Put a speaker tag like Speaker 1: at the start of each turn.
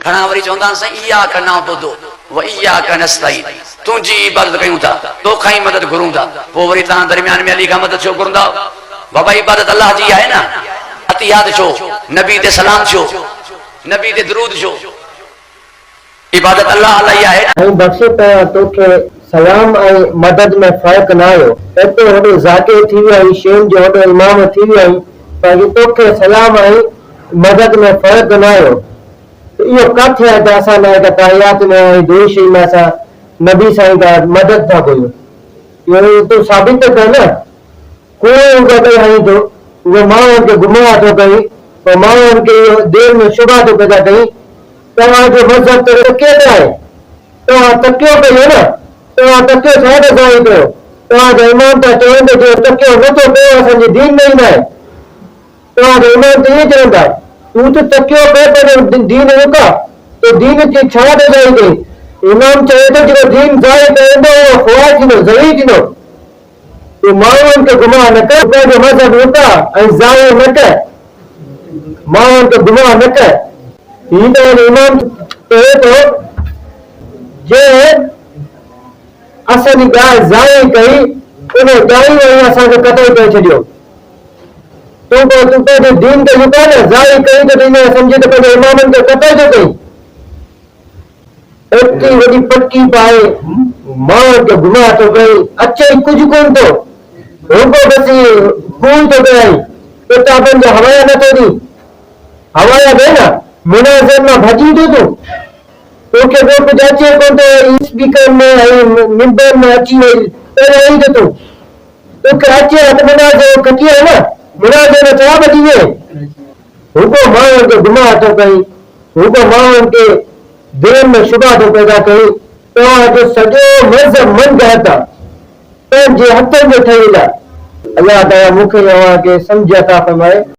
Speaker 1: घणा वरी चवंदा साईं इय्याक नअबुदु व इय्याक नस्तईन, तुंहिंजी इबादत कयूं था, तोखां ई मदद घुरूं था। पोइ वरी तव्हां दरमियान में अली खां मदद छो घुरंदा? बाबा इबादत अल्लाह जी आहे न। अतियाद छो, नबी ते सलाम छो, नबी ते दरूद छो, इबादत अल्लाह अल्लाह ही आहे न।
Speaker 2: बख्शे पे तोखे सलाम ऐं मदद में फर्क न आयो। एतो होॾो ज़ाकिर थी विया आहीं, शेम जो होॾो इमाम थी विया आहीं, पर तोखे सलाम ऐं मदद में फर्क न आयो। इहो किथे आहे त असां लाइ त तहियात में ऐं दुआ शरीफ़ में असां नबी साईं खां मदद था कयूं। इहो तूं साबित कर न। कोई गॾु हणी थो, उहो माण्हुनि खे गुमराह थो कई, पोइ माण्हुनि खे इहो दिलि में शुबा थो पैदा कई। तव्हांजो मज़हब त केरु आहे? तव्हां तकियो कयो न, तव्हां तकियो छा था ज़ाहिर कयो? तव्हांजो इमाम था चवनि त जो तकियो नथो कयो असांजे दीन में ई न आहे। तव्हांजो इमाम त ईअं चवनि था, तूं त तकियो कयो पंहिंजो दीन रुका, तो दीन खे छा था ज़ाहिर कई? इमाम चवे थो जेको दीन ज़ाहिर कंदो उहो ख़्वार थींदो, ज़लील थींदो। तूं माण्हुनि खे गुमराह न कर, पंहिंजो मज़हब रुका ऐं ज़ाहिर न कर, माण्हुनि खे गुमराह न कर। हीअं त इमाम चवे थो जे असांजी ॻाल्हि ज़ाहिर कई, उन ॻाल्हि वरी असांखे क़तल करे छॾियो। तूं पंहिंजे दीन खे रुका न, ज़ाहिर कई त तूं सम्झे त पंहिंजे इमामनि खे क़तल थो कई। एतिरी वॾी पटी पाए माण्हुनि खे गुमराह थो कई, अचे कुझु कोन थो, रुगो बसि खून थो कराई, किताबनि जो हवाला नथो ॾी। हवाला ॾे न, मुनाज़िर मां भॼी थो तूं। तोखे ॿियो कुझु अचे कोन थो, स्पीकर में ऐं मिंबर में अची वई पहिरियों ई त तूं तोखे अचे त मुनाज़िर खटी आहे न, मुनाज़िर में छा भॼी वञे? रुगो माण्हुनि खे गुमराह थो कई, रुगो माण्हुनि खे दिलि में शुबा थो पैदा कई। तव्हांजो सॼो मज़हब मनगढ़ंत आहे, पंहिंजे हथनि जो ठहियलु आहे। अल्लाह ताला मूंखे अव्हां खे सम्झ अता फरमाए।